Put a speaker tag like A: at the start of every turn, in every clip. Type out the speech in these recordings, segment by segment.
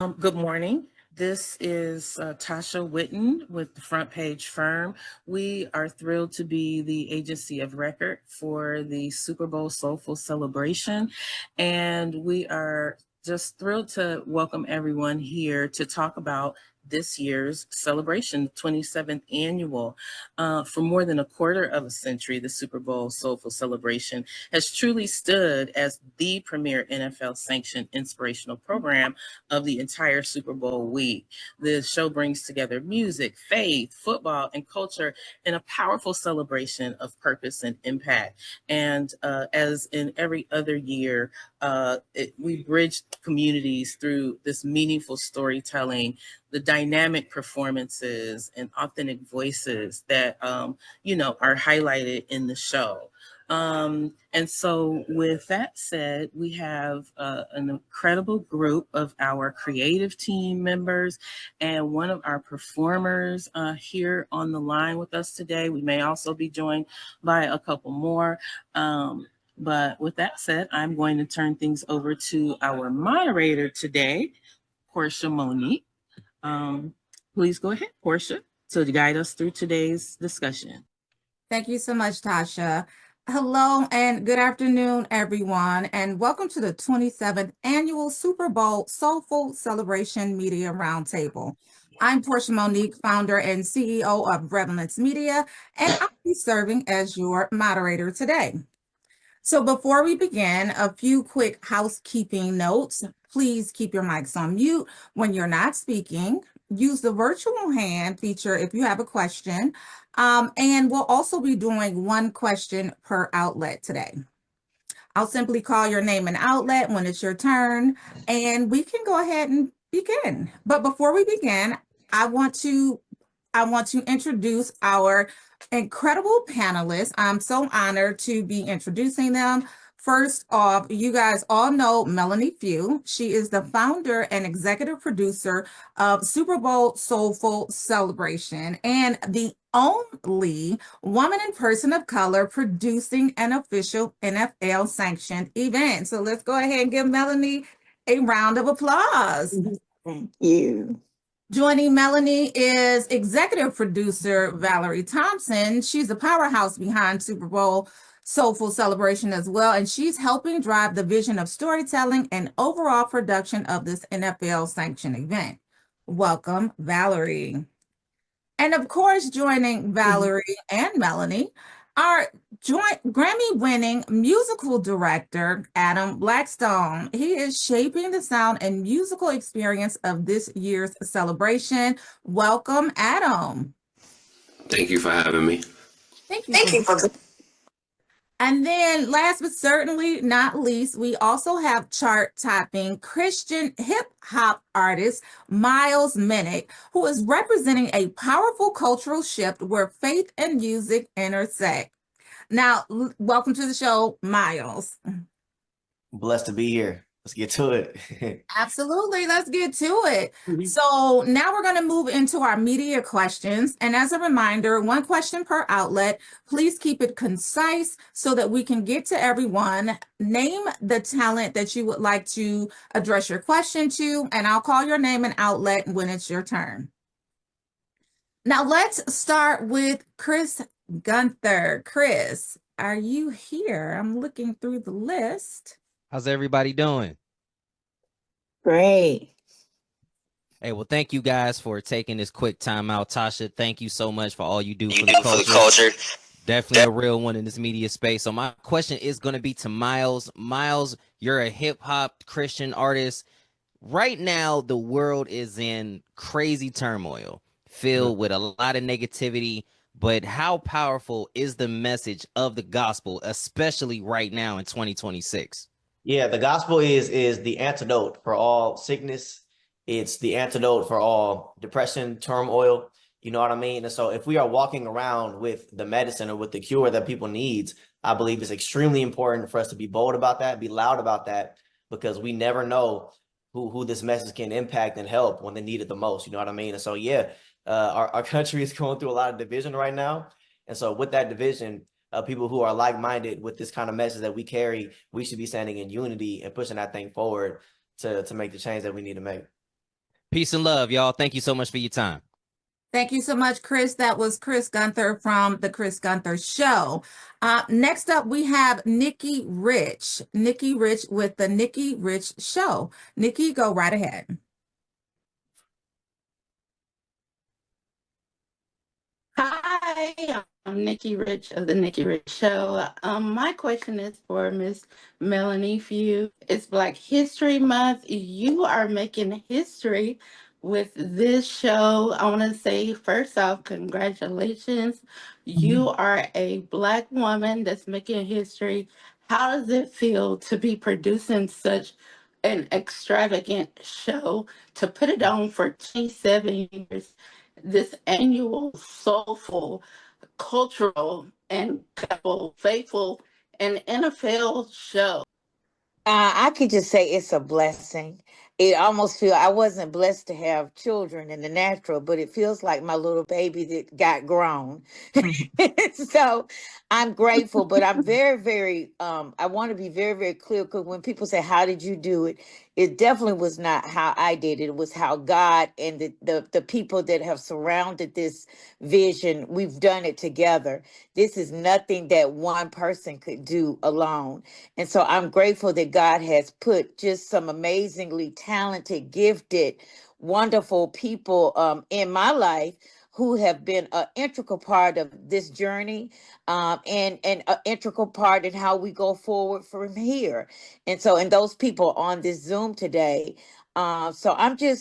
A: Good morning. This is Tasha Witten with the FrontPage firm. We are thrilled to be the agency of record for the Super Bowl Soulful Celebration. And we are just thrilled to welcome everyone here to talk about this year's celebration, the 27th annual. For more than a quarter of a century, the Super Bowl Soulful Celebration has truly stood as the premier NFL-sanctioned inspirational program of the entire Super Bowl week. The show brings together music, faith, football, and culture in a powerful celebration of purpose and impact. And as in every other year, we bridge communities through this meaningful storytelling, the dynamic performances and authentic voices that are highlighted in the show. And so with that said, we have an incredible group of our creative team members and one of our performers here on the line with us today. We may also be joined by a couple more. But with that said, I'm going to turn things over to our moderator today, Portia Monique. Please go ahead, Portia, to guide us through today's discussion.
B: Thank you so much, Tasha. Hello and good afternoon, everyone, and welcome to the 27th Annual Super Bowl Soulful Celebration Media Roundtable. I'm Portia Monique, founder and CEO of Relevance Media, and I'll be serving as your moderator today. So before we begin, a few quick housekeeping notes. Please keep your mics on mute when you're not speaking. Use the virtual hand feature if you have a question. And we'll also be doing one question per outlet today. I'll simply call your name and outlet when it's your turn, and we can go ahead and begin. But before we begin, I want to introduce our incredible panelists. I'm so honored to be introducing them. First off, you guys all know Melanie Few. She is the founder and executive producer of Super Bowl Soulful Celebration and the only woman and person of color producing an official NFL-sanctioned event. So let's go ahead and give Melanie a round of applause.
C: Thank you.
B: Joining Melanie is executive producer Valerie Thompson. She's the powerhouse behind Super Bowl Soulful Celebration as well, and she's helping drive the vision of storytelling and overall production of this NFL-sanctioned event. Welcome, Valerie. And of course, joining Valerie and Melanie, our joint Grammy-winning musical director, Adam Blackstone. He is shaping the sound and musical experience of this year's celebration. Welcome, Adam.
D: Thank you for having me.
B: Thank you for And then last but certainly not least, we also have chart-topping Christian hip-hop artist Miles Minnick, who is representing a powerful cultural shift where faith and music intersect. Now, welcome to the show, Miles.
E: Blessed to be here. Let's get to it.
B: Absolutely. Let's get to it. So now we're going to move into our media questions. And as a reminder, one question per outlet. Please keep it concise so that we can get to everyone. Name the talent that you would like to address your question to, and I'll call your name and outlet when it's your turn. Now let's start with Chris Gunther. Chris, are you here? I'm looking through the list.
F: How's everybody doing?
C: Great.
F: Hey, well, thank you guys for taking this quick time out. Tasha, thank you so much for all you do for the culture. Definitely a real one in this media space. So my question is going to be to Miles. Miles, you're a hip-hop Christian artist. Right now, the world is in crazy turmoil, filled with a lot of negativity. But how powerful is the message of the gospel, especially right now in 2026?
E: Yeah, the gospel is the antidote for all sickness. It's the antidote for all depression, turmoil. You know what I mean? And so if we are walking around with the medicine or with the cure that people need, I believe it's extremely important for us to be bold about that, be loud about that, because we never know who this message can impact and help when they need it the most. You know what I mean? And so, yeah, our country is going through a lot of division right now. And so with that division, people who are like-minded with this kind of message that we carry, we should be standing in unity and pushing that thing forward to make the change that we need to make.
F: Peace and love, y'all. Thank you so much for your time.
B: Thank you so much, Chris. That was Chris Gunther from The Chris Gunther Show. Next up, we have Nikki Rich. Nikki Rich with The Nikki Rich Show. Nikki, go right ahead.
C: Hi, I'm Nikki Rich of The Nikki Rich Show. My question is for Miss Melanie Few. It's Black History Month. You are making history with this show. I want to say, first off, congratulations. You are a Black woman that's making history. How does it feel to be producing such an extravagant show, to put it on for 27 years? This annual soulful, cultural, and couple faithful and NFL show.
G: I could just say it's a blessing. It almost feel I wasn't blessed to have children in the natural, but it feels like my little baby that got grown. So I'm grateful, but I'm very, very I want to be very, very clear, because when people say, how did you do it? It definitely was not how I did it. It was how God and the people that have surrounded this vision, we've done it together. This is nothing that one person could do alone. And so I'm grateful that God has put just some amazingly talented, gifted, wonderful people in my life who have been an integral part of this journey, and an integral part in how we go forward from here. And those people on this Zoom today. So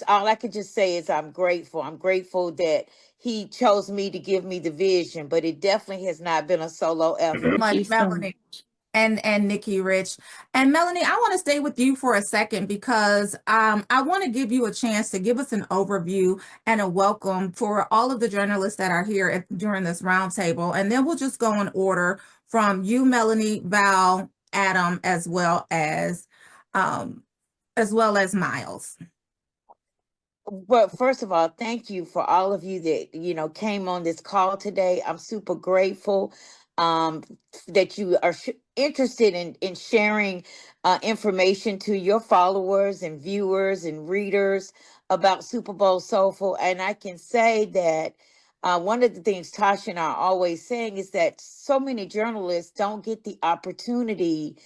G: all I can just say is I'm grateful. I'm grateful that he chose me to give me the vision, but it definitely has not been a solo effort.
C: Thank you so
B: Melanie and Nikki Rich. And Melanie, I want to stay with you for a second, because I want to give you a chance to give us an overview and a welcome for all of the journalists that are here during this roundtable. And then we'll just go in order from you, Melanie, Val, Adam, as well as Miles.
G: Well, first of all, thank you for all of you that, came on this call today. I'm super grateful that you are interested in sharing information to your followers and viewers and readers about Super Bowl Soulful. And I can say that one of the things Tasha and I are always saying is that so many journalists don't get the opportunity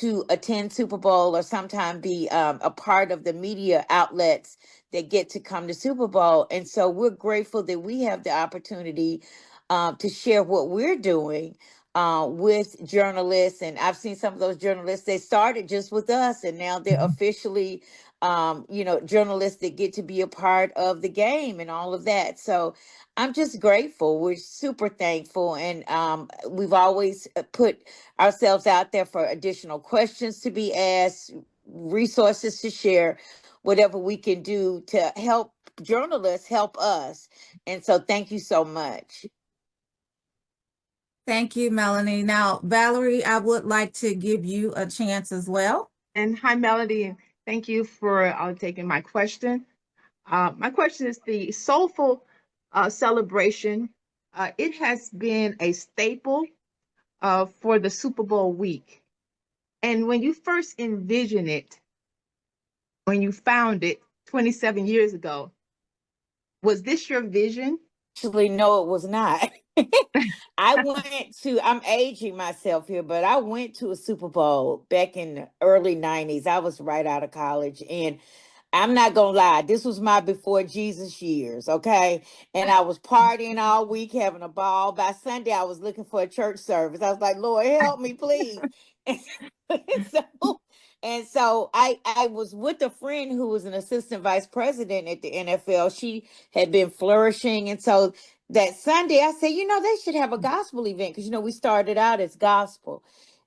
G: to attend Super Bowl or sometimes be a part of the media outlets that get to come to Super Bowl. And so we're grateful that we have the opportunity to share what we're doing with journalists. And I've seen some of those journalists, they started just with us, and now they're officially, journalists that get to be a part of the game and all of that. So I'm just grateful. We're super thankful. And we've always put ourselves out there for additional questions to be asked, resources to share, whatever we can do to help journalists help us. And so thank you so much.
B: Thank you, Melanie. Now, Valerie, I would like to give you a chance as well.
H: And hi, Melody. Thank you for taking my question. My question is the Soulful Celebration. It has been a staple for the Super Bowl week. And when you first envisioned it, when you found it 27 years ago, was this your vision?
G: Actually, no, it was not. I'm aging myself here, but I went to a Super Bowl back in the early 90s. I was right out of college, and I'm not gonna lie, this was my before Jesus years, okay? And I was partying all week, having a ball. By Sunday, I was looking for a church service. I was like, Lord, help me, please. And so, and so I was with a friend who was an assistant vice president at the NFL. She had been flourishing. And so that Sunday, I said, they should have a gospel event, because, we started out as gospel.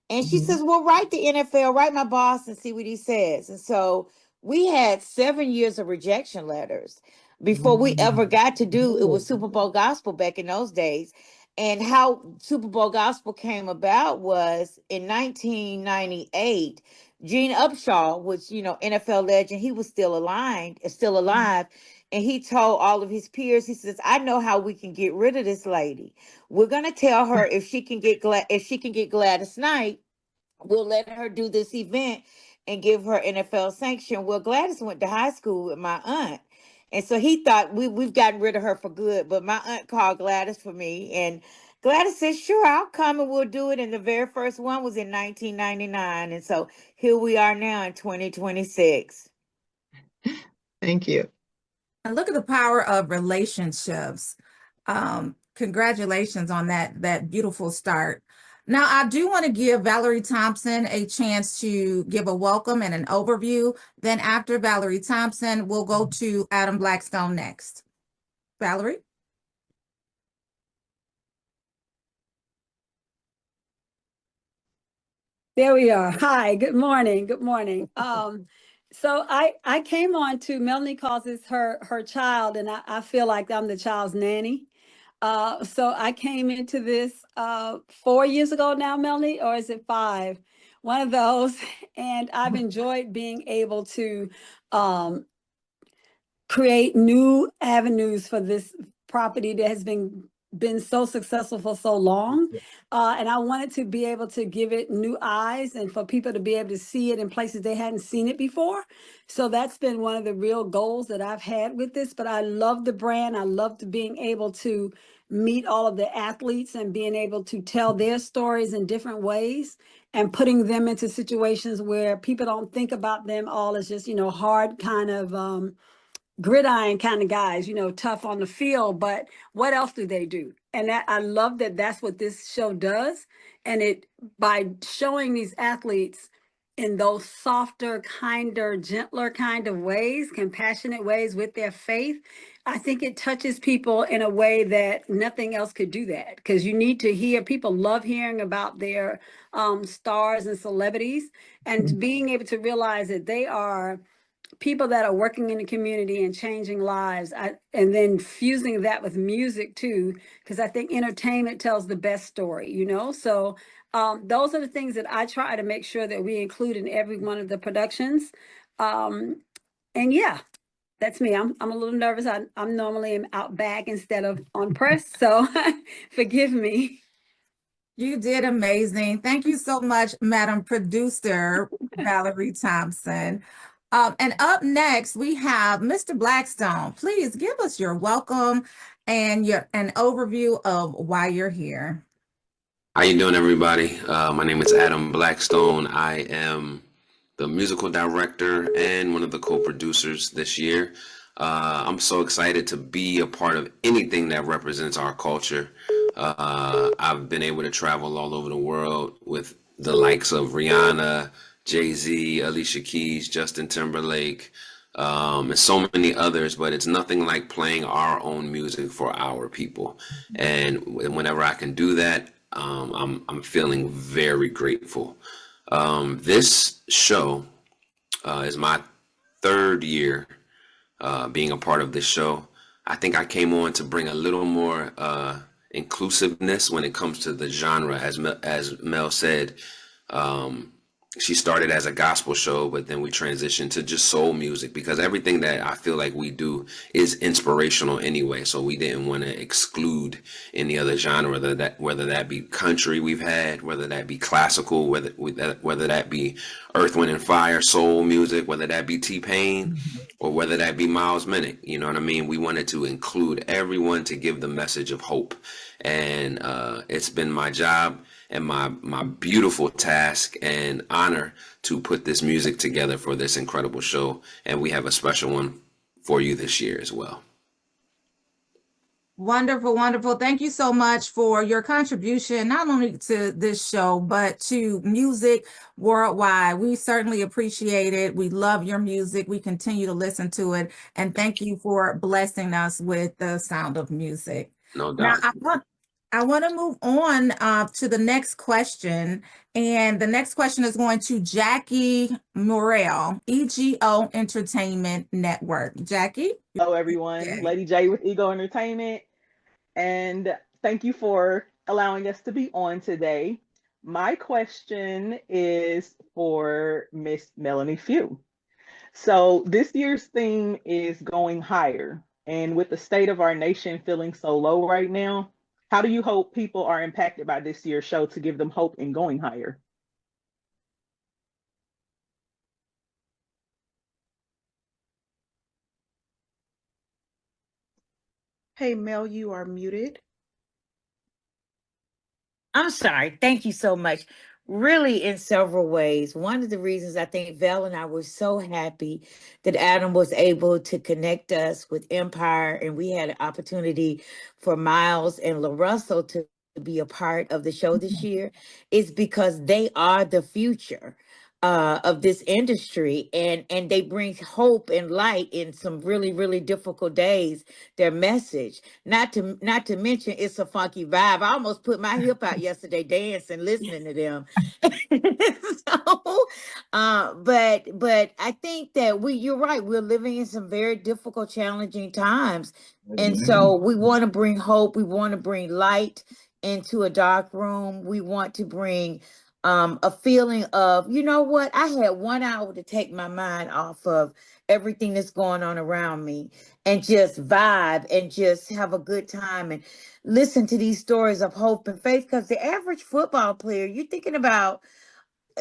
G: And she says, well, write the NFL, write my boss and see what he says. And so we had 7 years of rejection letters before we ever got to do it. Was Super Bowl gospel back in those days. And how Super Bowl gospel came about was in 1998. Gene Upshaw was, NFL legend. He was still alive. And he told all of his peers, he says, I know how we can get rid of this lady. We're going to tell her if she can get Gladys Knight, we'll let her do this event and give her NFL sanction. Well, Gladys went to high school with my aunt. And so he thought we've gotten rid of her for good. But my aunt called Gladys for me, and Gladys said, sure, I'll come and we'll do it. And the very first one was in 1999. And so here we are now in 2026.
H: Thank you.
B: And look at the power of relationships. Congratulations on that beautiful start. Now, I do want to give Valerie Thompson a chance to give a welcome and an overview. Then after Valerie Thompson, we'll go to Adam Blackstone next. Valerie?
I: There we are. Hi, good morning. Good morning. So I came on to Melanie calls this her child, and I feel like I'm the child's nanny. So I came into this 4 years ago now, Melanie, or is it 5? One of those. And I've enjoyed being able to create new avenues for this property that has been so successful for so long. And I wanted to be able to give it new eyes and for people to be able to see it in places they hadn't seen it before. So that's been one of the real goals that I've had with this. But I love the brand. I loved being able to meet all of the athletes and being able to tell their stories in different ways and putting them into situations where people don't think about them all as just, hard kind of gridiron kind of guys, tough on the field, but what else do they do? And that I love that that's what this show does. And it, by showing these athletes in those softer, kinder, gentler kind of ways, compassionate ways with their faith, I think it touches people in a way that nothing else could do that. Because you need to hear, people love hearing about their stars and celebrities, and being able to realize that they are people that are working in the community and changing lives, and then fusing that with music too, because I think entertainment tells the best story, So those are the things that I try to make sure that we include in every one of the productions. And yeah, that's me. I'm a little nervous. I'm normally out back instead of on press, so forgive me.
B: You did amazing. Thank you so much, Madam Producer Valerie Thompson. And up next, we have Mr. Blackstone. Please give us your welcome and an overview of why you're here.
D: How you doing, everybody? My name is Adam Blackstone. I am the musical director and one of the co-producers this year. I'm so excited to be a part of anything that represents our culture. I've been able to travel all over the world with the likes of Rihanna, Jay-Z, Alicia Keys, Justin Timberlake, and so many others, but it's nothing like playing our own music for our people. And whenever I can do that, I'm feeling very grateful. This show is my 3rd year being a part of this show. I think I came on to bring a little more inclusiveness when it comes to the genre. As Mel said, she started as a gospel show, but then we transitioned to just soul music because everything that I feel like we do is inspirational anyway. So we didn't want to exclude any other genre, whether that be country we've had, whether that be classical, whether that be Earth, Wind and Fire, soul music, whether that be T-Pain, or whether that be Miles Minnick. You know what I mean? We wanted to include everyone to give the message of hope. And it's been my job and my beautiful task and honor to put this music together for this incredible show. And we have a special one for you this year as well.
B: Wonderful, wonderful. Thank you so much for your contribution, not only to this show, but to music worldwide. We certainly appreciate it. We love your music. We continue to listen to it. And thank you for blessing us with the sound of music.
D: No doubt.
B: Now, I want to move on to the next question. And the next question is going to Jackie Morrell, EGO Entertainment Network. Jackie?
J: Hello, everyone.
B: Okay.
J: Lady J with Ego Entertainment. And thank you for allowing us to be on today. My question is for Miss Melanie Few. So this year's theme is going higher. And with the state of our nation feeling so low right now, how do you hope people are impacted by this year's show to give them hope in going higher?
K: Hey, Mel, you are muted.
G: I'm sorry. Thank you so much. Really, in several ways. One of the reasons I think Val and I were so happy that Adam was able to connect us with Empire, and we had an opportunity for Miles and LaRussell to be a part of the show this year, is because they are the future of this industry, and they bring hope and light in some really, really difficult days. Their message, not to mention, it's a funky vibe. I almost put my hip out yesterday dancing, listening to them. So, but I think that you're right. We're living in some very difficult, challenging times, and so we want to bring hope. We want to bring light into a dark room. We want to bring a feeling of, you know what, I had 1 hour to take my mind off of everything that's going on around me and just vibe and just have a good time and listen to these stories of hope and faith. Because the average football player, you're thinking about,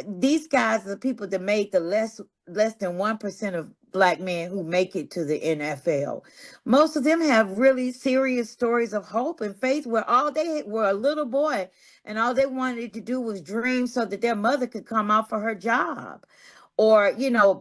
G: these guys are the people that made the less than 1% of Black men who make it to the NFL. Most of them have really serious stories of hope and faith, where all they were a little boy and all they wanted to do was dream so that their mother could come out for her job, or,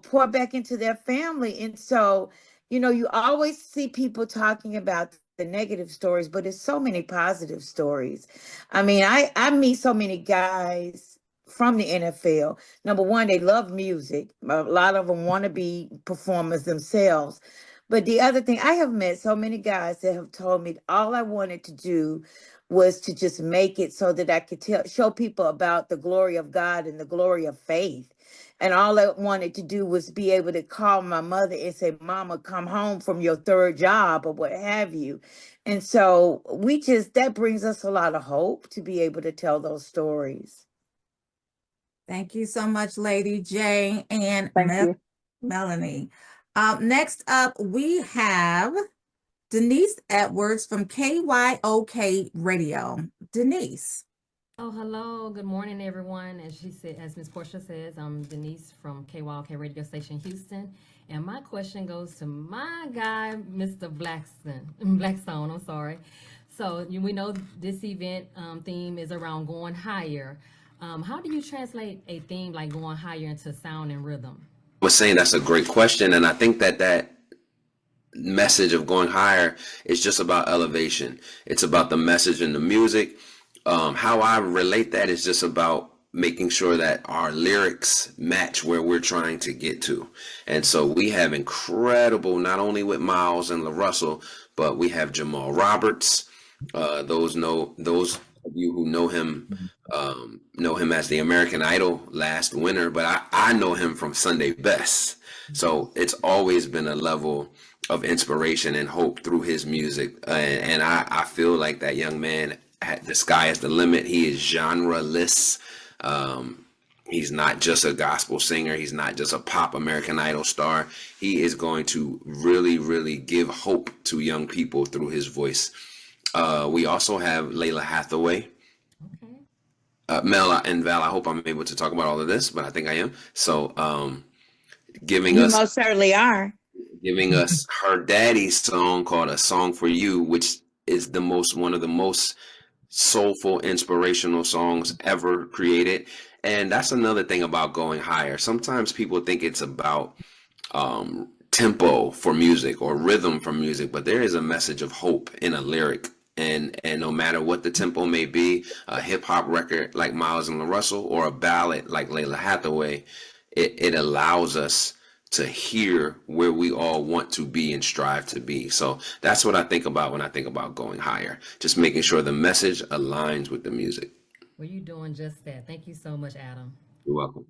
G: pour back into their family. And so, you always see people talking about the negative stories, but it's so many positive stories. I mean, I meet so many guys from the NFL. Number one, they love music. A lot of them want to be performers themselves. But the other thing, I have met so many guys that have told me all I wanted to do was to just make it so that I could show people about the glory of God and the glory of faith. And all I wanted to do was be able to call my mother and say, Mama, come home from your third job or what have you. And so that brings us a lot of hope to be able to tell those stories.
B: Thank you so much, Lady J and
J: Thank you.
B: Melanie. Next up, we have Denise Edwards from KYOK Radio. Denise.
L: Oh, hello. Good morning, everyone. As she said, as Ms. Portia says, I'm Denise from KYOK Radio Station Houston. And my question goes to my guy, Mr. Blackstone, I'm sorry. So we know this event theme is around going higher. How do you translate a theme like going higher into sound and rhythm?
D: I was saying that's a great question, and I think that message of going higher is just about elevation. It's about the message in the music. How I relate that is just about making sure that our lyrics match where we're trying to get to. And so we have incredible, not only with Miles and LaRussell, but we have Jamal Roberts. Those of you who know him as the American Idol last winter, but I know him from Sunday Best. So it's always been a level of inspiration and hope through his music. And I feel like that young man, the sky is the limit. He is genreless. He's not just a gospel singer. He's not just a pop American Idol star. He is going to really, really give hope to young people through his voice. We also have Layla Hathaway. Mel and Val, I hope I'm able to talk about all of this, but I think I am. So
G: You most certainly are.
D: Giving us her daddy's song called A Song for You, which is one of the most soulful, inspirational songs ever created. And that's another thing about going higher. Sometimes people think it's about tempo for music or rhythm for music, but there is a message of hope in a lyric. And no matter what the tempo may be, a hip hop record like Miles and LaRussell or a ballad like Layla Hathaway, it allows us to hear where we all want to be and strive to be. So that's what I think about when I think about going higher, just making sure the message aligns with the music.
L: Well, you're doing just that. Thank you so much, Adam.
D: You're welcome.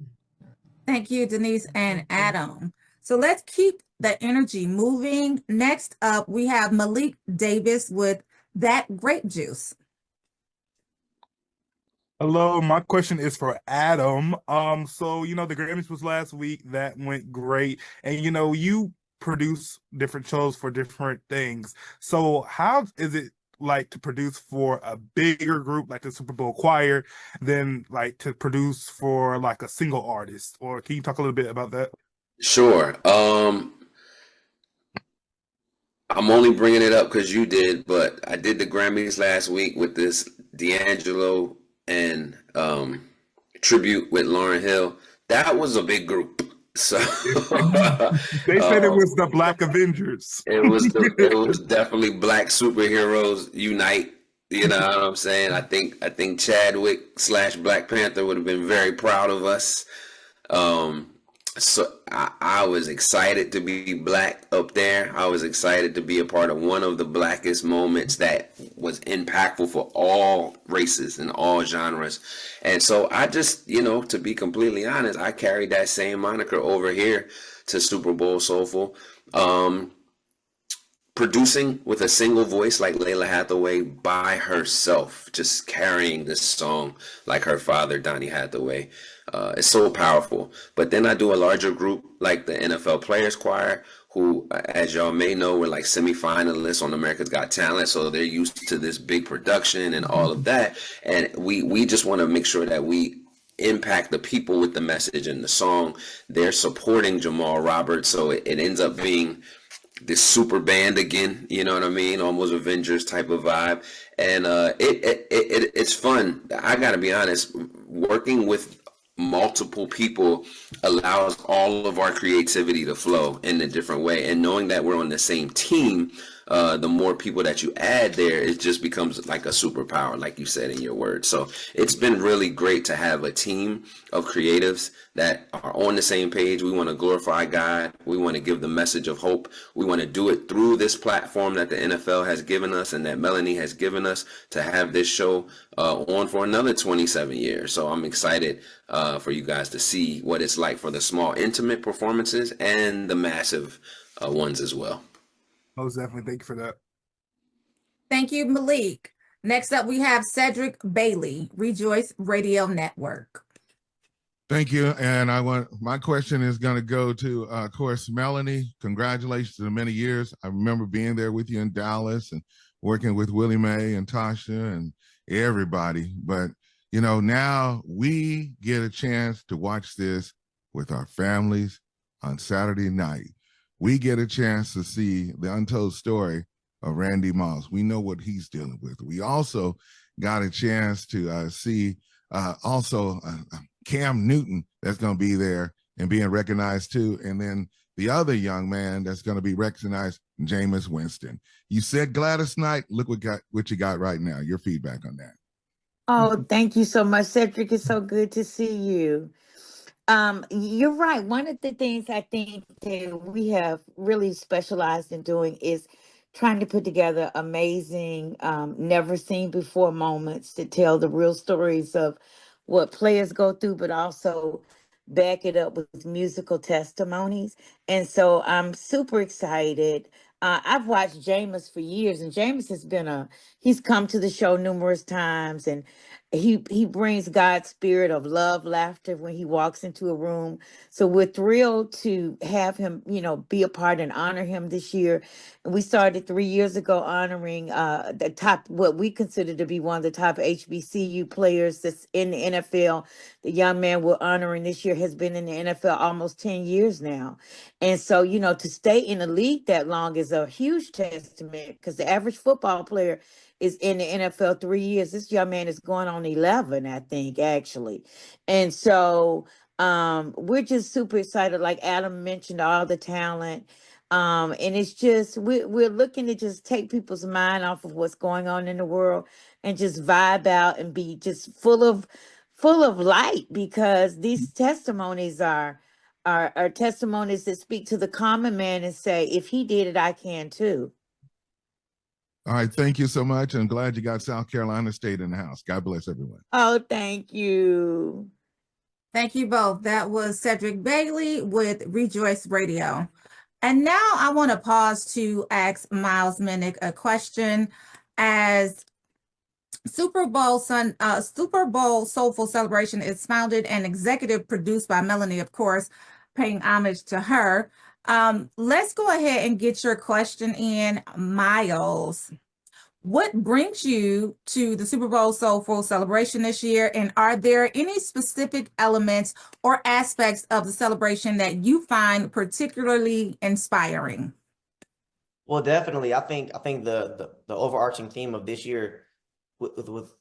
B: Thank you, Denise and Adam. So let's keep the energy moving. Next up, we have Malik Davis with That Grape Juice.
M: Hello, my question is for Adam. So the Grammys was last week. That went great. And you produce different shows for different things. So how is it like to produce for a bigger group like the Super Bowl choir than like to produce for like a single artist? Or can you talk a little bit about that?
D: Sure. I'm only bringing it up because you did, but I did the Grammys last week with this D'Angelo and tribute with Lauryn Hill. That was a big group. So
M: They said it was the Black Avengers.
D: it was definitely Black superheroes unite. You know what I'm saying? I think Chadwick / Black Panther would have been very proud of us. So I was excited to be Black up there. I was excited to be a part of one of the blackest moments that was impactful for all races and all genres. And so I just, to be completely honest, I carried that same moniker over here to Super Bowl Soulful. Producing with a single voice like Layla Hathaway by herself, just carrying this song like her father, Donny Hathaway. It's so powerful. But then I do a larger group like the NFL Players Choir, who, as y'all may know, were like semifinalists on America's Got Talent. So they're used to this big production and all of that. And we just want to make sure that we impact the people with the message and the song. They're supporting Jamal Roberts. So it ends up being this super band again, you know what I mean? Almost Avengers type of vibe. And it's fun. I gotta be honest, working with multiple people allows all of our creativity to flow in a different way. And knowing that we're on the same team, the more people that you add there, it just becomes like a superpower, like you said in your words. So it's been really great to have a team of creatives that are on the same page. We want to glorify God. We want to give the message of hope. We want to do it through this platform that the NFL has given us and that Melanie has given us to have this show on for another 27 years. So I'm excited for you guys to see what it's like for the small, intimate performances and the massive ones as well.
M: Most definitely. Thank you for that.
B: Thank you, Malik. Next up, we have Cedric Bailey, Rejoice Radio Network.
N: Thank you. And my question is going to go to, of course, Melanie. Congratulations on many years. I remember being there with you in Dallas and working with Willie Mae and Tasha and everybody. But, now we get a chance to watch this with our families on Saturday night. We get a chance to see the untold story of Randy Moss. We know what he's dealing with. We also got a chance to see Cam Newton that's going to be there and being recognized too. And then the other young man that's going to be recognized, Jameis Winston. You said Gladys Knight. Look what you got right now. Your feedback on that.
G: Oh, thank you so much, Cedric. It's so good to see you. You're right. One of the things I think that we have really specialized in doing is trying to put together amazing, never seen before moments to tell the real stories of what players go through, but also back it up with musical testimonies. And so I'm super excited. I've watched Jameis for years, and Jameis he's come to the show numerous times, and he brings God's spirit of love, laughter when he walks into a room. So we're thrilled to have him, be a part and honor him this year. And we started 3 years ago honoring the top, what we consider to be one of the top HBCU players that's in the NFL. The young man we're honoring this year has been in the NFL almost 10 years now. And so, to stay in the league that long is a huge testament, because the average football player is in the NFL 3 years. This young man is going on 11, I think, actually. And so we're just super excited. Like Adam mentioned, all the talent. And it's just, we're looking to just take people's mind off of what's going on in the world and just vibe out and be just full of light, because these testimonies are testimonies that speak to the common man and say, if he did it, I can too.
N: All right. Thank you so much. I'm glad you got South Carolina State in the house. God bless everyone.
G: Oh, thank you.
B: Thank you both. That was Cedric Bailey with Rejoice Radio. And now I want to pause to ask Miles Minnick a question. As Super Bowl Soulful Celebration is founded and executive produced by Melanie, of course, paying homage to her. Let's go ahead and get your question in, Miles. What brings you to the Super Bowl Soulful Celebration this year? And are there any specific elements or aspects of the celebration that you find particularly inspiring?
E: Well, definitely. I think the overarching theme of this year with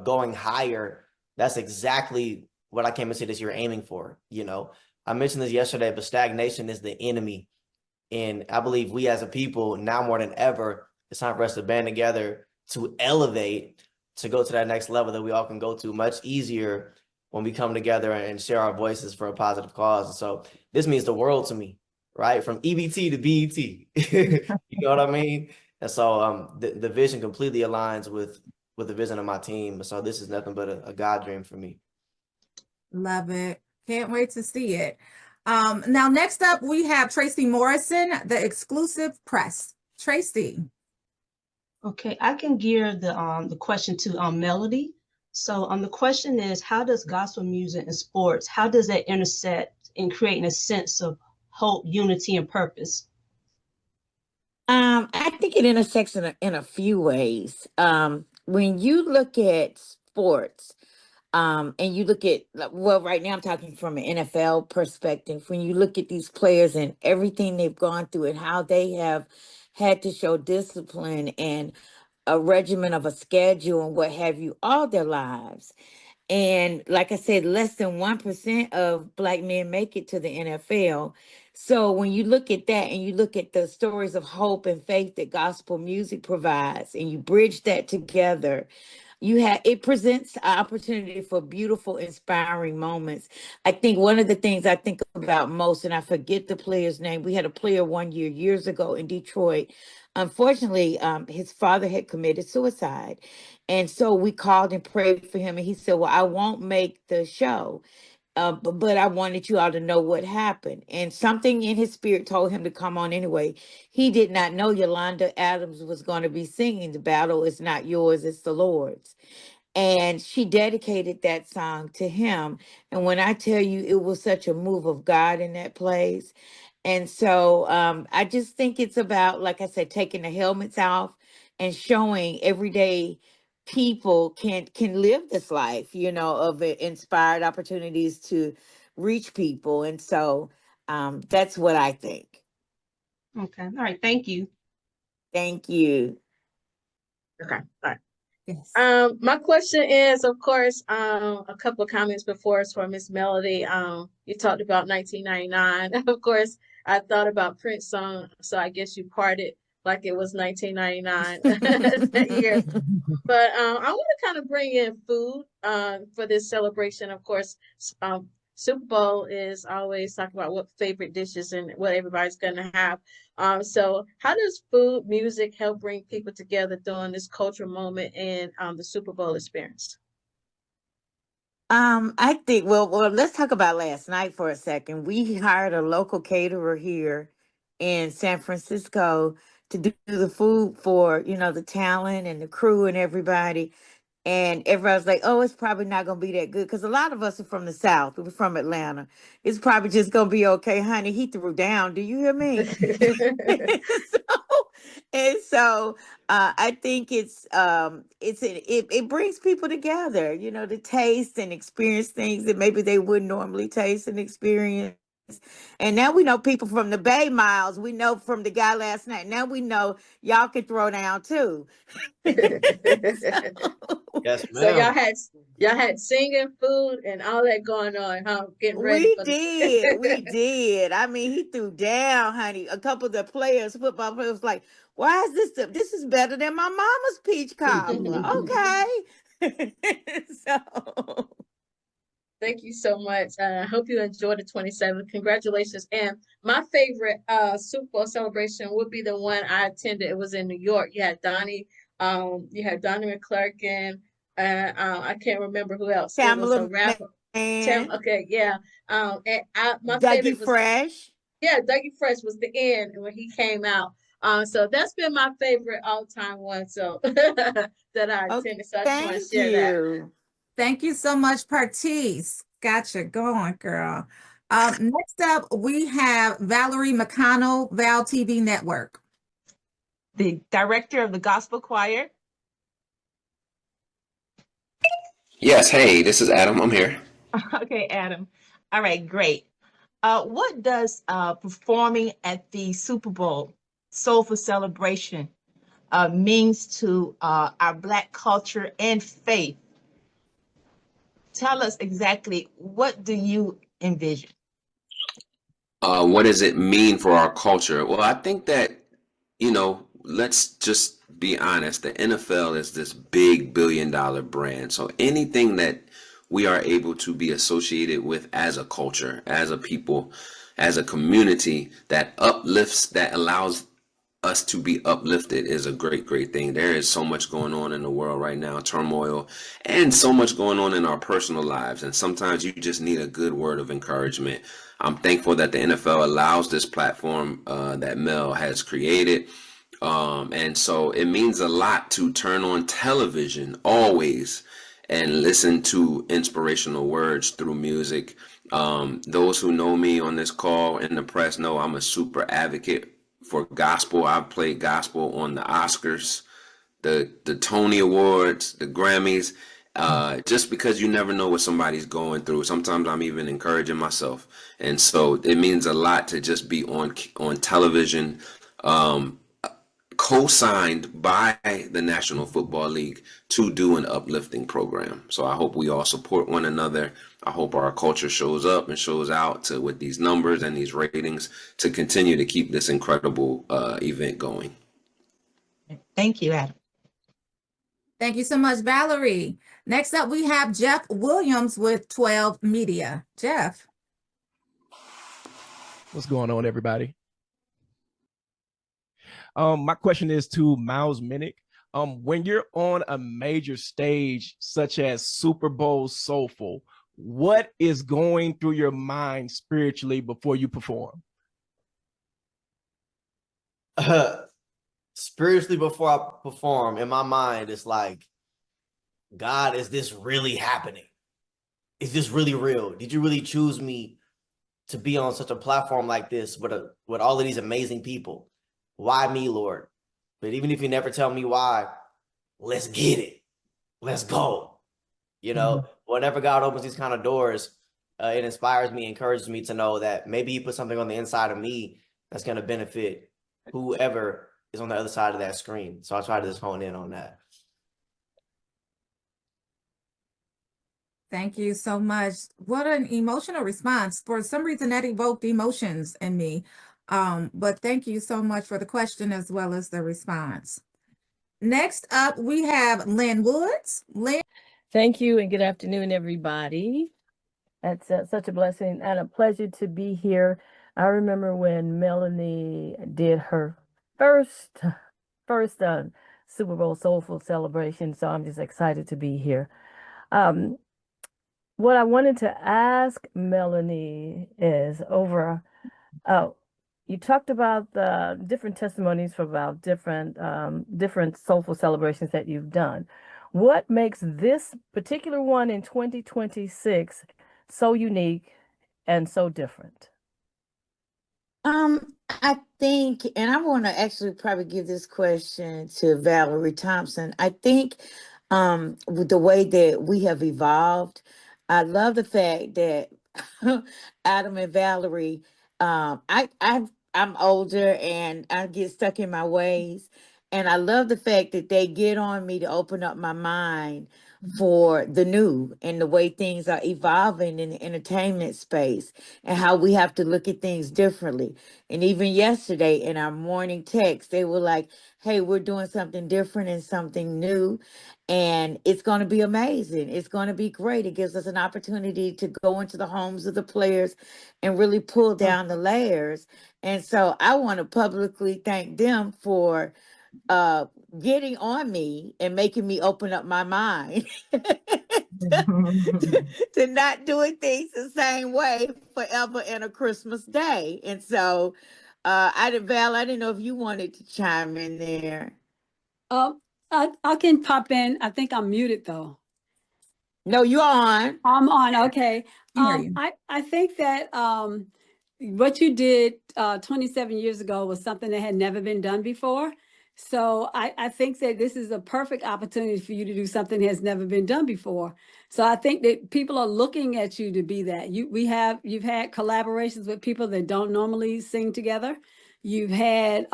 E: going higher, that's exactly what I came into this year aiming for. I mentioned this yesterday, but stagnation is the enemy. And I believe we as a people, now more than ever, it's time for us to band together to elevate, to go to that next level that we all can go to much easier when we come together and share our voices for a positive cause. And so this means the world to me, right? From EBT to BET. You know what I mean? And so the vision completely aligns with the vision of my team. So this is nothing but a God dream for me.
B: Love it. Can't wait to see it. Now, next up, we have Tracy Morrison, the exclusive press. Tracy.
O: Okay, I can gear the question to Melody. So the question is, how does gospel music and sports, how does that intersect in creating a sense of hope, unity, and purpose?
G: I think it intersects in a few ways. When you look at sports, and you look at, well, right now I'm talking from an NFL perspective. When you look at these players and everything they've gone through and how they have had to show discipline and a regimen of a schedule and what have you all their lives. And like I said, less than 1% of Black men make it to the NFL. So when you look at that and you look at the stories of hope and faith that gospel music provides, and you bridge that together, it presents an opportunity for beautiful, inspiring moments. I think one of the things I think about most, and I forget the player's name, we had a player one year, years ago in Detroit. Unfortunately, his father had committed suicide. And so we called and prayed for him. And he said, well, I won't make the show. But I wanted you all to know what happened. And something in his spirit told him to come on anyway. He did not know Yolanda Adams was going to be singing "The Battle Is Not Yours, It's the Lord's." And she dedicated that song to him. And when I tell you, it was such a move of God in that place. And so I just think it's about, like I said, taking the helmets off and showing everyday people can live this life, of inspired opportunities to reach people. And so that's what I think.
O: Okay, all right, thank you.
G: Thank you.
K: Okay, all right.
B: Yes.
K: My question is, of course, a couple of comments before us for Miss Melody. You talked about 1999. Of course, I thought about Prince song, so I guess you parted like it was 1999 that year. But I want to kind of bring in food for this celebration. Of course, Super Bowl is always talking about what favorite dishes and what everybody's going to have. So how does food, music help bring people together during this cultural moment and the Super Bowl experience?
G: I think, well, let's talk about last night for a second. We hired a local caterer here in San Francisco to do the food for, the talent and the crew and everybody. And everybody's like, oh, it's probably not going to be that good. Because a lot of us are from the South. We're from Atlanta. It's probably just going to be okay. Honey, he threw down. Do you hear me? So I think it brings people together, to taste and experience things that maybe they wouldn't normally taste and experience. And now we know people from the Bay Miles. We know from the guy last night. Now we know y'all can throw down too.
E: Yes,
K: So
E: ma'am.
K: y'all had singing, food, and all that going on, huh? Getting ready.
G: We did. I mean, he threw down, honey. A couple of the football players, was like, "Why is this? This is better than my mama's peach cobbler." Okay. So.
K: Thank you so much. I hope you enjoyed the 27th. Congratulations. And my favorite Super Bowl celebration would be the one I attended. It was in New York. You had Donnie McClurkin, and I can't remember who else. It was a rapper. Okay, yeah. And my
G: Dougie
K: favorite was
G: Fresh.
K: Yeah, Dougie Fresh was the end when he came out. So that's been my favorite all-time one. So that I attended. So I just want to share that.
B: Thank you so much, Partis. Gotcha. Go on, girl. Next up, we have Valerie Mcconnell, VAL TV Network.
P: The director of the gospel choir.
D: Yes, hey, this is Adam. I'm here.
P: Okay, Adam. All right, great. What does performing at the Super Bowl Soulful Celebration means to our Black culture and faith. Tell us exactly, what do you envision?
D: What does it mean for our culture? Well, I think that, let's just be honest. The NFL is this big billion-dollar brand. So anything that we are able to be associated with as a culture, as a people, as a community that uplifts, that allows us to be uplifted is a great thing. There is so much going on in the world right now, turmoil, and so much going on in our personal lives. And sometimes you just need a good word of encouragement. I'm thankful that the NFL allows this platform that Mel has created. And so it means a lot to turn on television always and listen to inspirational words through music. Those who know me on this call in the press know I'm a super advocate for gospel. I've played gospel on the Oscars, the Tony Awards, the Grammys, just because you never know what somebody's going through. Sometimes I'm even encouraging myself. And so it means a lot to just be on television, co-signed by the National Football League to do an uplifting program. So I hope we all support one another. I hope our culture shows up and shows out with these numbers and these ratings to continue to keep this incredible event going.
P: Thank you, Adam.
B: Thank you so much, Valerie. Next up, we have Jeff Williams with 12 Media. Jeff.
Q: What's going on, everybody? My question is to Miles Minnick. When you're on a major stage such as Super Bowl Soulful, what is going through your mind spiritually before you perform?
E: Spiritually before I perform, in my mind, it's like, God, is this really happening? Is this really real? Did you really choose me to be on such a platform like this with all of these amazing people? Why me, Lord? But even if you never tell me why, let's get it. Let's go. Whenever God opens these kind of doors, it inspires me, encourages me to know that maybe he put something on the inside of me that's going to benefit whoever is on the other side of that screen. So I try to just hone in on that.
B: Thank you so much. What an emotional response. For some reason, that evoked emotions in me. But thank you so much for the question as well as the response. Next up, we have Lynn Woods. Lynn.
R: Thank you and good afternoon, everybody. It's such a blessing and a pleasure to be here. I remember when Melanie did her first Super Bowl Soulful Celebration, so I'm just excited to be here. What I wanted to ask Melanie is you talked about the different testimonies for about different soulful celebrations that you've done. What makes this particular one in 2026 so unique and so different?
G: I think, and I want to actually probably give this question to Valerie Thompson. I think with the way that we have evolved, I love the fact that Adam and Valerie, I'm older and I get stuck in my ways. And I love the fact that they get on me to open up my mind for the new and the way things are evolving in the entertainment space and how we have to look at things differently. And even yesterday in our morning text, they were like, hey, we're doing something different and something new. And it's going to be amazing. It's going to be great. It gives us an opportunity to go into the homes of the players and really pull down the layers. And so I want to publicly thank them for getting on me and making me open up my mind to not doing things the same way forever in a Christmas day. And so I didn't know if you wanted to chime in there.
I: I can pop in. I think I'm muted though.
G: No, you're on.
I: I'm on. Okay.
B: I
I: think that what you did 27 years ago was something that had never been done before. So I think that this is a perfect opportunity for you to do something that has never been done before. So I think that people are looking at you to be that. You've had collaborations with people that don't normally sing together. You've had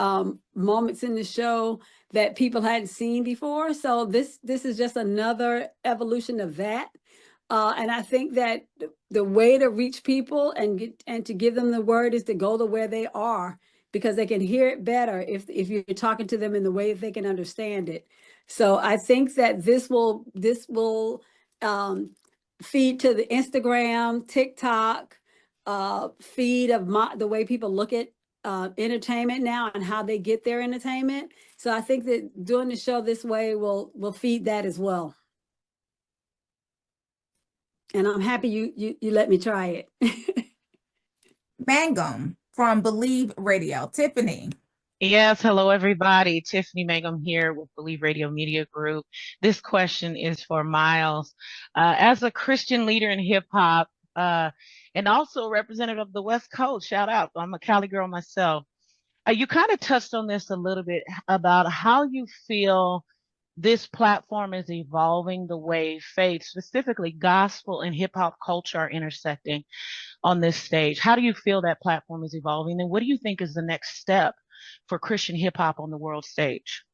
I: moments in the show that people hadn't seen before. So this is just another evolution of that. And I think that the way to reach people and to give them the word is to go to where they are, because they can hear it better if you're talking to them in the way that they can understand it. So I think that this will feed to the Instagram, TikTok feed of the way people look at entertainment now and how they get their entertainment. So I think that doing the show this way will feed that as well. And I'm happy you let me try it.
B: Mangum from Believe Radio. Tiffany.
S: Yes, hello everybody. Tiffany Mangum here with Believe Radio Media Group. This question is for Miles. As a Christian leader in hip hop, and also a representative of the West Coast, shout out, I'm a Cali girl myself. You kind of touched on this a little bit about how you feel this platform is evolving the way faith, specifically gospel and hip hop culture, are intersecting on this stage. How do you feel that platform is evolving? And what do you think is the next step for Christian hip hop on the world stage?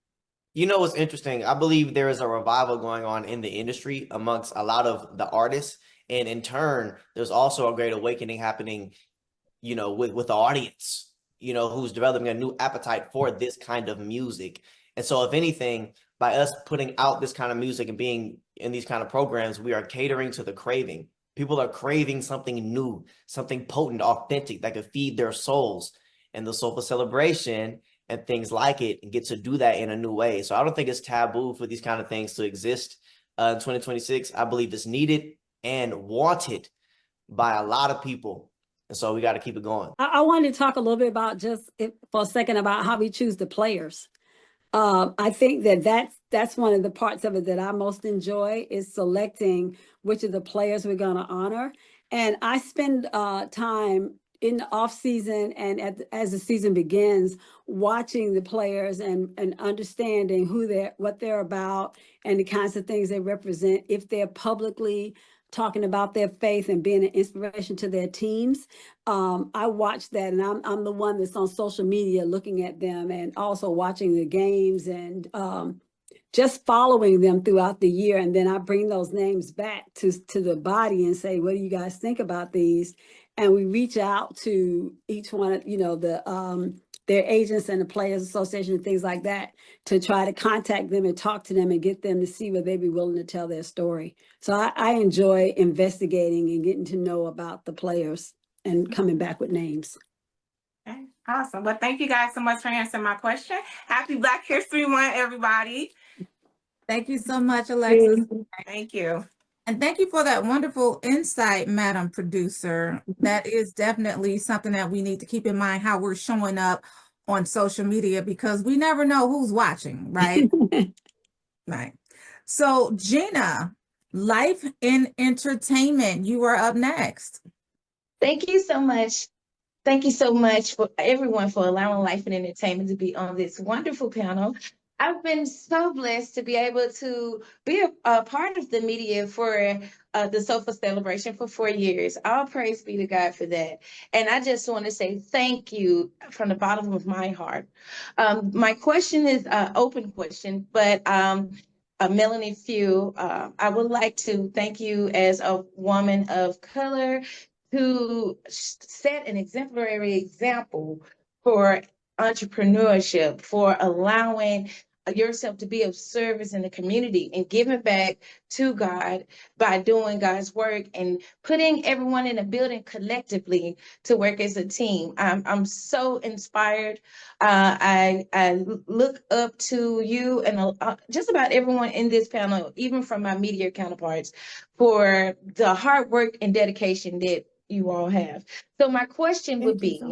E: You know what's interesting? I believe there is a revival going on in the industry amongst a lot of the artists. And in turn, there's also a great awakening happening, you know, with the audience, you know, who's developing a new appetite for this kind of music. And so if anything, by us putting out this kind of music and being in these kind of programs, we are catering to the craving. People are craving something new, something potent, authentic that could feed their souls. And the Soulful Celebration and things like it and get to do that in a new way. So I don't think it's taboo for these kind of things to exist in 2026. I believe it's needed and wanted by a lot of people. And so we got to keep it going.
I: I wanted to talk a little bit about for a second about how we choose the players. I think that's one of the parts of it that I most enjoy is selecting which of the players we're going to honor. And I spend time in the off season and as the season begins, watching the players and understanding what they're about and the kinds of things they represent. If they're publicly talking about their faith and being an inspiration to their teams, I watch that, and I'm the one that's on social media looking at them and also watching the games and just following them throughout the year. And then I bring those names back to the body and say, what do you guys think about these? And we reach out to each one, you know, their agents and the Players Association and things like that to try to contact them and talk to them and get them to see whether they'd be willing to tell their story. So I enjoy investigating and getting to know about the players and coming back with names.
T: Okay, awesome. Well, thank you guys so much for answering my question. Happy Black History Month, everybody.
B: Thank you so much, Alexis.
T: Thank you.
B: And thank you for that wonderful insight, Madam Producer. That is definitely something that we need to keep in mind, how we're showing up on social media, because we never know who's watching, right? Right. So Gina, Life in Entertainment, you are up next.
U: Thank you so much. Thank you so much for everyone for allowing Life in Entertainment to be on this wonderful panel. I've been so blessed to be able to be a part of the media for the Soulful Celebration for 4 years. All praise be to God for that. And I just want to say thank you from the bottom of my heart. My question is an open question, but Melanie Few, I would like to thank you as a woman of color who set an exemplary example for entrepreneurship, for allowing yourself to be of service in the community and giving back to God by doing God's work and putting everyone in a building collectively to work as a team. I'm so inspired. I look up to you and just about everyone in this panel, even from my media counterparts, for the hard work and dedication that you all have. So my question would be,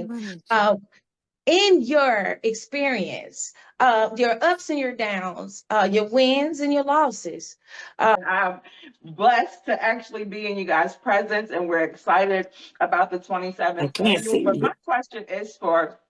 U: in your experience, your ups and your downs, your wins and your losses.
T: I'm blessed to actually be in you guys' presence, and we're excited about the 27th annual. But my question is for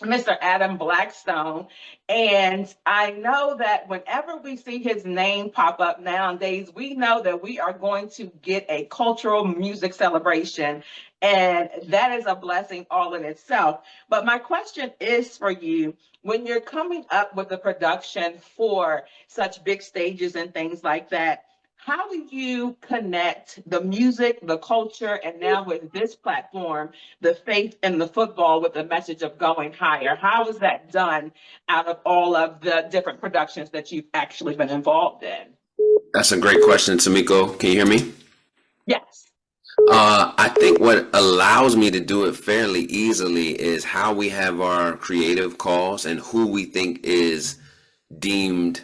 T: Mr. Adam Blackstone. And I know that whenever we see his name pop up nowadays, we know that we are going to get a cultural music celebration. And that is a blessing all in itself. But my question is for you, when you're coming up with the production for such big stages and things like that, how do you connect the music, the culture, and now with this platform, the faith and the football with the message of going higher? How is that done out of all of the different productions that you've actually been involved in?
D: That's a great question, Tamiko. Can you hear me?
T: Yes.
D: I think what allows me to do it fairly easily is how we have our creative calls and who we think is deemed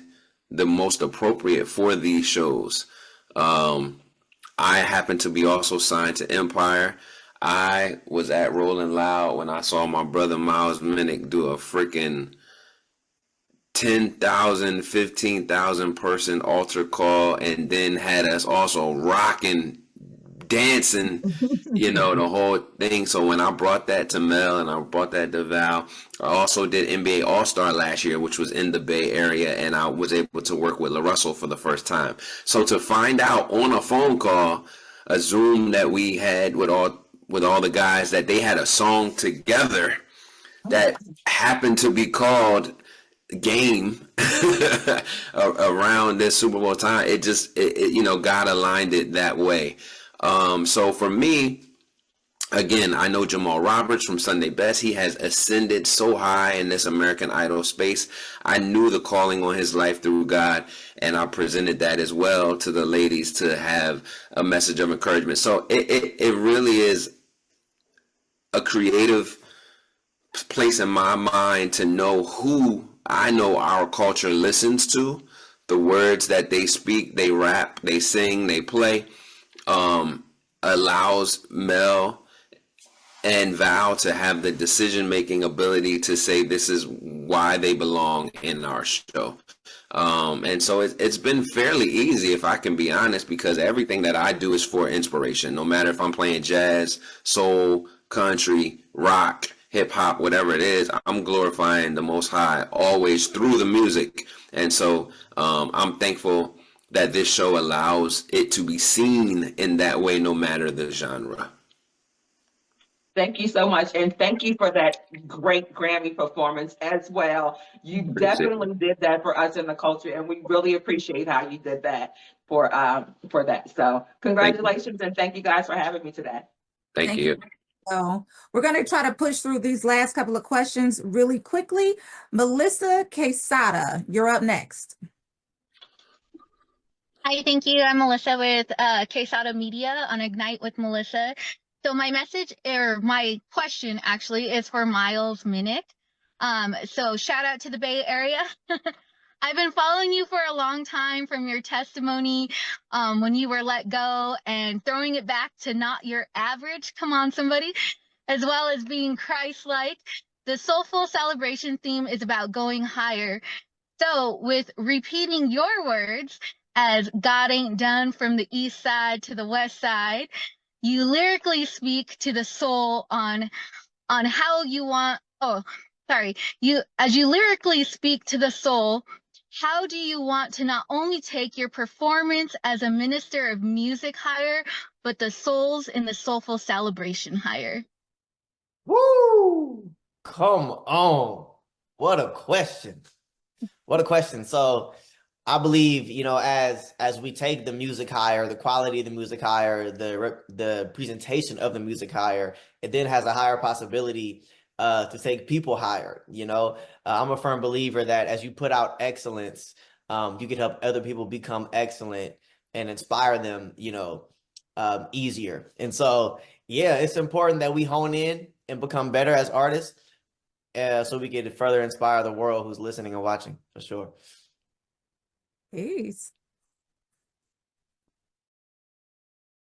D: the most appropriate for these shows. I happen to be also signed to Empire. I was at Rolling Loud when I saw my brother Miles Minnick do a freaking 10,000, 15,000 person altar call, and then had us also rocking, dancing, you know, the whole thing. So when I brought that to Mel and I brought that to Val, I also did NBA All-Star last year, which was in the Bay Area, and I was able to work with LaRussell for the first time. So to find out on a phone call, a Zoom that we had with all the guys, that they had a song together that happened to be called Game around this Super Bowl time, it you know, God aligned it that way. So for me, again, I know Jamal Roberts from Sunday Best. He has ascended so high in this American Idol space. I knew the calling on his life through God, and I presented that as well to the ladies to have a message of encouragement. So it really is a creative place in my mind to know who I know our culture listens to, the words that they speak, they rap, they sing, they play, allows Mel and Val to have the decision-making ability to say this is why they belong in our show. And so it's been fairly easy, if I can be honest, because everything that I do is for inspiration. No matter if I'm playing jazz, soul, country, rock, hip hop, whatever it is, I'm glorifying the Most High always through the music. And so I'm thankful that this show allows it to be seen in that way, no matter the genre.
T: Thank you so much. And thank you for that great Grammy performance as well. You definitely did that for us in the culture, and we really appreciate how you did that for that. So congratulations, and thank you guys for having me today.
D: Thank you.
B: So we're going to try to push through these last couple of questions really quickly. Melissa Quesada, you're up next.
A: Hi, thank you. I'm Melissa with Quesada Media on Ignite with Melissa. So my message, or my question actually, is for Miles Minnick. So shout out to the Bay Area. I've been following you for a long time, from your testimony when you were let go and throwing it back to not your average, come on somebody, as well as being Christ-like. The Soulful Celebration theme is about going higher. So with repeating your words as God ain't done from the east side to the west side, you lyrically speak to the soul on how you want, as you lyrically speak to the soul, how do you want to not only take your performance as a minister of music higher, but the souls in the soulful celebration higher?
E: Woo! Come on. What a question. What a question. So I believe, you know, as we take the music higher, the quality of the music higher, the presentation of the music higher, it then has a higher possibility to take people higher. You know, I'm a firm believer that as you put out excellence, you can help other people become excellent and inspire them, you know, easier. And so, yeah, it's important that we hone in and become better as artists, so we can further inspire the world who's listening and watching, for sure.
B: Peace.